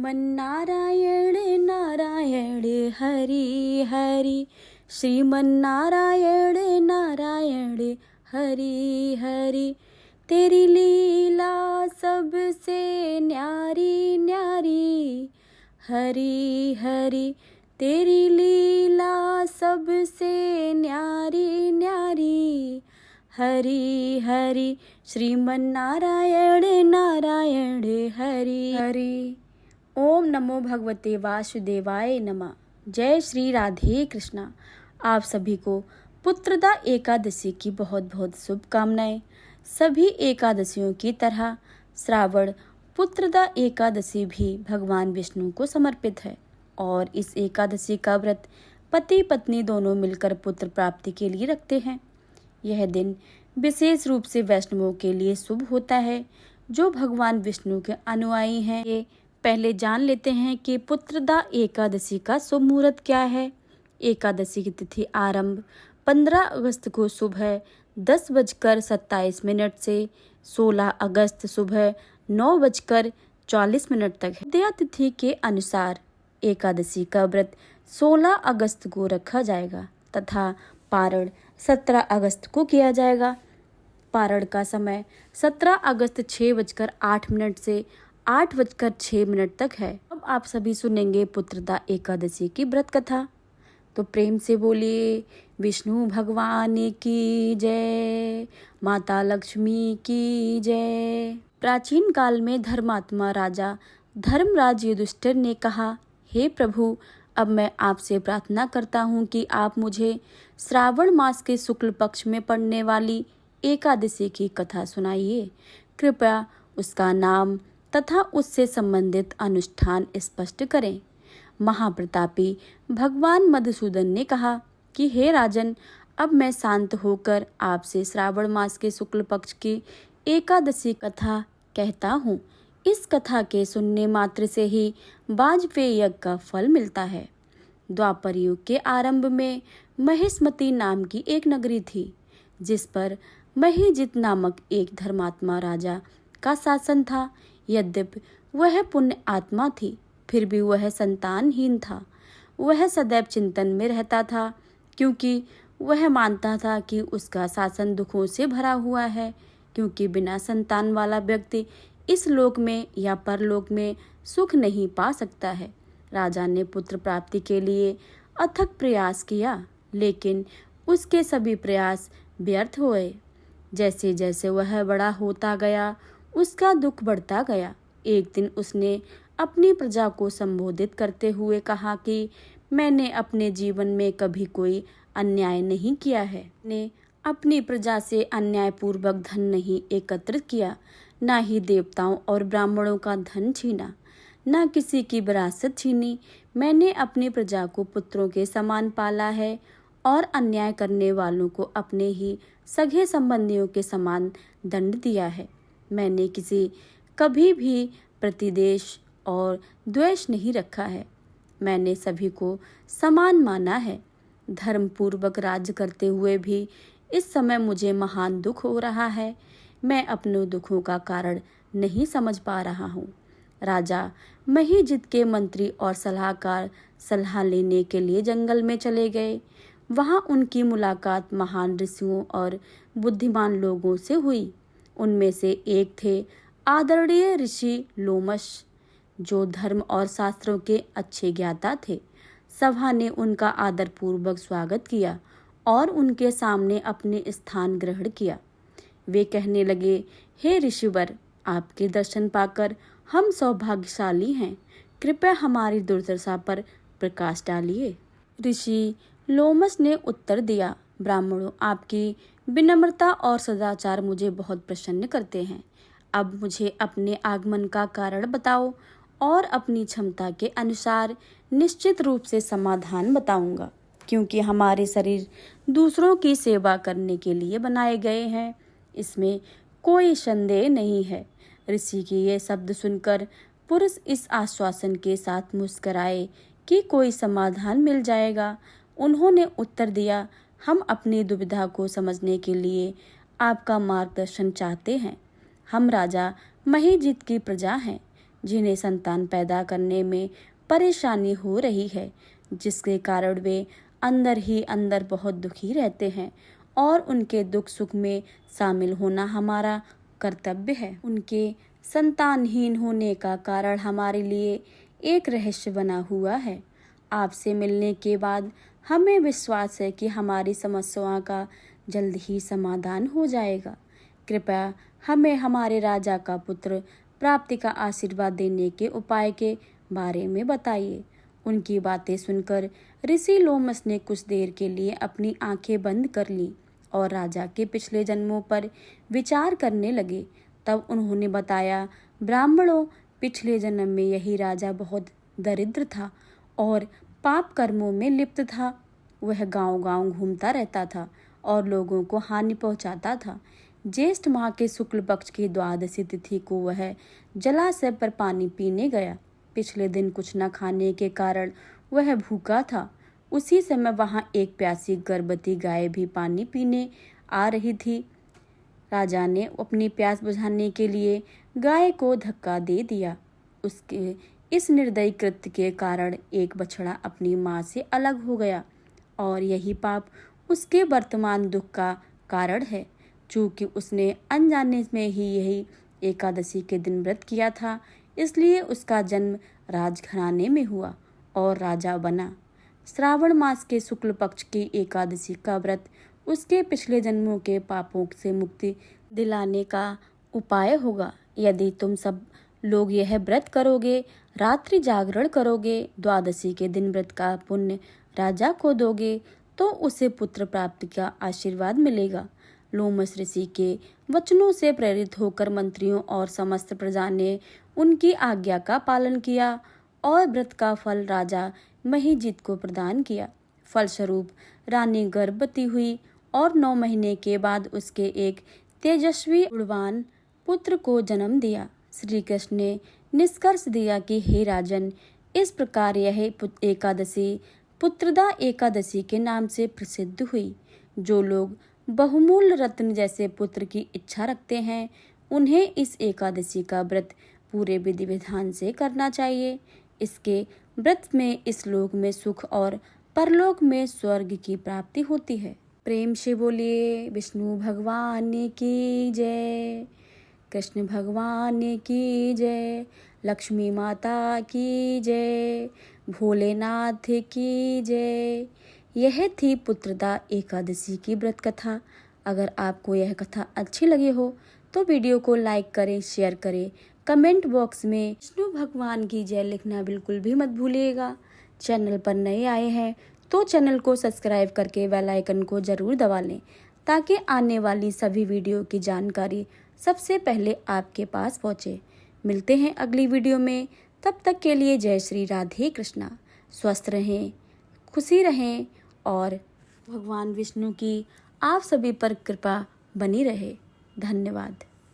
श्रीमन्नारायण नारायण हरि हरि, श्रीमन्नारायण नारायण हरि हरि। तेरी लीला सबसे न्यारी न्यारी, हरि हरि। तेरी लीला सबसे न्यारी न्यारी, हरि हरि। श्रीमन्नारायण नारायण हरि हरि। ओम नमो भगवते वासुदेवाय नमः। जय श्री राधे कृष्णा। आप सभी को पुत्रदा एकादशी की बहुत बहुत शुभकामनाएं। सभी एकादशियों की तरह श्रावण पुत्रदा एकादशी भी भगवान विष्णु को समर्पित है और इस एकादशी का व्रत पति पत्नी दोनों मिलकर पुत्र प्राप्ति के लिए रखते हैं। यह दिन विशेष रूप से वैष्णवों के लिए शुभ होता है जो भगवान विष्णु के अनुयायी हैं। ये पहले जान लेते हैं कि पुत्रदा एकादशी का शुभ मुहूर्त क्या है। एकादशी की तिथि आरंभ 15 अगस्त को सुबह 10:27 से 16 अगस्त सुबह 9:40 तक है। उदया तिथि के अनुसार एकादशी का व्रत 16 अगस्त को रखा जाएगा तथा पारण 17 अगस्त को किया जाएगा। पारण का समय 17 अगस्त 6:08 से 8:06 तक है। अब आप सभी सुनेंगे पुत्रदा एकादशी की व्रत कथा। तो प्रेम से बोलिए विष्णु भगवान की जय, माता लक्ष्मी की जय। प्राचीन काल में धर्मात्मा राजा धर्मराज युधिष्ठिर ने कहा, हे प्रभु, अब मैं आपसे प्रार्थना करता हूँ कि आप मुझे श्रावण मास के शुक्ल पक्ष में पड़ने वाली एकादशी की कथा सुनाइए। कृपया उसका नाम तथा उससे संबंधित अनुष्ठान स्पष्ट करें। महाप्रतापी भगवान मधुसूदन ने कहा कि हे राजन, अब मैं शांत होकर आपसे श्रावण मास के शुक्ल पक्ष की एकादशी कथा कहता हूँ। इस कथा के सुनने मात्र से ही वाजपेय यज्ञ का फल मिलता है। द्वापर युग के आरंभ में महिष्मती नाम की एक नगरी थी जिस पर महिजित नामक एक धर्मात्मा राजा का शासन था। यद्यपि वह पुण्य आत्मा थी फिर भी वह संतानहीन था। वह सदैव चिंतन में रहता था क्योंकि वह मानता था कि उसका शासन दुखों से भरा हुआ है, क्योंकि बिना संतान वाला व्यक्ति इस लोक में या परलोक में सुख नहीं पा सकता है। राजा ने पुत्र प्राप्ति के लिए अथक प्रयास किया, लेकिन उसके सभी प्रयास व्यर्थ हुए। जैसे जैसे वह बड़ा होता गया उसका दुख बढ़ता गया। एक दिन उसने अपनी प्रजा को संबोधित करते हुए कहा कि मैंने अपने जीवन में कभी कोई अन्याय नहीं किया है। ने अपनी प्रजा से अन्यायपूर्वक धन नहीं एकत्रित किया, ना ही देवताओं और ब्राह्मणों का धन छीना, ना किसी की विरासत छीनी। मैंने अपनी प्रजा को पुत्रों के समान पाला है और अन्याय करने वालों को अपने ही सगे संबंधियों के समान दंड दिया है। मैंने कभी भी प्रतिदेश और द्वेष नहीं रखा है। मैंने सभी को समान माना है। धर्म पूर्वक राज्य करते हुए भी इस समय मुझे महान दुख हो रहा है। मैं अपने दुखों का कारण नहीं समझ पा रहा हूँ। राजा महिजित के मंत्री और सलाहकार सलाह लेने के लिए जंगल में चले गए। वहाँ उनकी मुलाकात महान ऋषियों और बुद्धिमान लोगों से हुई। उनमें से एक थे आदरणीय ऋषि लोमश, जो धर्म और शास्त्रों के अच्छे ज्ञाता थे। सभा ने उनका आदरपूर्वक स्वागत किया और उनके सामने अपने स्थान ग्रहण किया। वे कहने लगे, हे ऋषिवर, आपके दर्शन पाकर हम सौभाग्यशाली हैं। कृपया हमारी दुर्दशा पर प्रकाश डालिए। ऋषि लोमस ने उत्तर दिया, ब्राह्मणों, आपकी विनम्रता और सदाचार मुझे बहुत प्रसन्न करते हैं। अब मुझे अपने आगमन का कारण बताओ और अपनी क्षमता के अनुसार निश्चित रूप से समाधान बताऊंगा, क्योंकि हमारे शरीर दूसरों की सेवा करने के लिए बनाए गए हैं, इसमें कोई संदेह नहीं है। ऋषि के ये शब्द सुनकर पुरुष इस आश्वासन के साथ मुस्कुराए कि कोई समाधान मिल जाएगा। उन्होंने उत्तर दिया, हम अपनी दुविधा को समझने के लिए आपका मार्गदर्शन चाहते हैं। हम राजा महिजित की प्रजा हैं। जिन्हें संतान पैदा करने में परेशानी हो रही है, जिसके कारण वे अंदर ही अंदर बहुत दुखी रहते हैं और उनके दुख सुख में शामिल होना हमारा कर्तव्य है। उनके संतानहीन होने का कारण हमारे लिए एक रहस्य बना हुआ है। आपसे मिलने के बाद हमें विश्वास है कि हमारी समस्याओं का जल्द ही समाधान हो जाएगा। कृपया हमें हमारे राजा का पुत्र प्राप्ति का आशीर्वाद देने के उपाय के बारे में बताइए। उनकी बातें सुनकर ऋषि लोमस ने कुछ देर के लिए अपनी आंखें बंद कर ली और राजा के पिछले जन्मों पर विचार करने लगे। तब उन्होंने बताया, ब्राह्मणों, पिछले जन्म में यही राजा बहुत दरिद्र था और पाप कर्मों में लिप्त था। वह गांव-गांव घूमता रहता था और लोगों को हानि पहुंचाता था। ज्येष्ठ माह के शुक्ल पक्ष की द्वादशी तिथि को वह जलाशय पर पानी पीने गया। पिछले दिन कुछ न खाने के कारण वह भूखा था। उसी समय वहां एक प्यासी गर्भवती गाय भी पानी पीने आ रही थी। राजा ने अपनी प्यास बुझाने के लिए गाय को धक्का दे दिया। उसके इस निर्दयी कृत्य के कारण एक बछड़ा अपनी मां से अलग हो गया और यही पाप उसके वर्तमान दुख का कारण है। चूंकि उसने अनजाने में ही यही एकादशी के दिन व्रत किया था, इसलिए उसका जन्म राजघराने में हुआ और राजा बना। श्रावण मास के शुक्ल पक्ष की एकादशी का व्रत उसके पिछले जन्मों के पापों से मुक्ति दिलाने का उपाय होगा। यदि तुम सब लोग यह व्रत करोगे, रात्रि जागरण करोगे, द्वादशी के दिन व्रत का पुण्य राजा को दोगे, तो उसे पुत्र प्राप्ति का आशीर्वाद मिलेगा। लोमस ऋषि के वचनों से प्रेरित होकर मंत्रियों और समस्त प्रजा ने उनकी आज्ञा का पालन किया और व्रत का फल राजा महिजीत को प्रदान किया। फलस्वरूप रानी गर्भवती हुई और 9 महीने के बाद उसके एक तेजस्वी गुणवान पुत्र को जन्म दिया। श्री कृष्ण ने निष्कर्ष दिया कि हे राजन, इस प्रकार यह एकादशी पुत्रदा एकादशी के नाम से प्रसिद्ध हुई। जो लोग बहुमूल्य रत्न जैसे पुत्र की इच्छा रखते हैं, उन्हें इस एकादशी का व्रत पूरे विधि विधान से करना चाहिए। इसके व्रत में इस लोक में सुख और परलोक में स्वर्ग की प्राप्ति होती है। प्रेम से बोलिए विष्णु भगवान की जय, कृष्ण भगवान की जय, लक्ष्मी माता की जय, भोलेनाथ की जय। यह थी पुत्रदा एकादशी की व्रत कथा। अगर आपको यह कथा अच्छी लगी हो तो वीडियो को लाइक करें, शेयर करें, कमेंट बॉक्स में विष्णु भगवान की जय लिखना बिल्कुल भी मत भूलिएगा। चैनल पर नए आए हैं तो चैनल को सब्सक्राइब करके बेल आइकन को ज़रूर दबा लें, ताकि आने वाली सभी वीडियो की जानकारी सबसे पहले आपके पास पहुँचे। मिलते हैं अगली वीडियो में, तब तक के लिए जय श्री राधे कृष्णा। स्वस्थ रहें, खुशी रहें और भगवान विष्णु की आप सभी पर कृपा बनी रहे। धन्यवाद।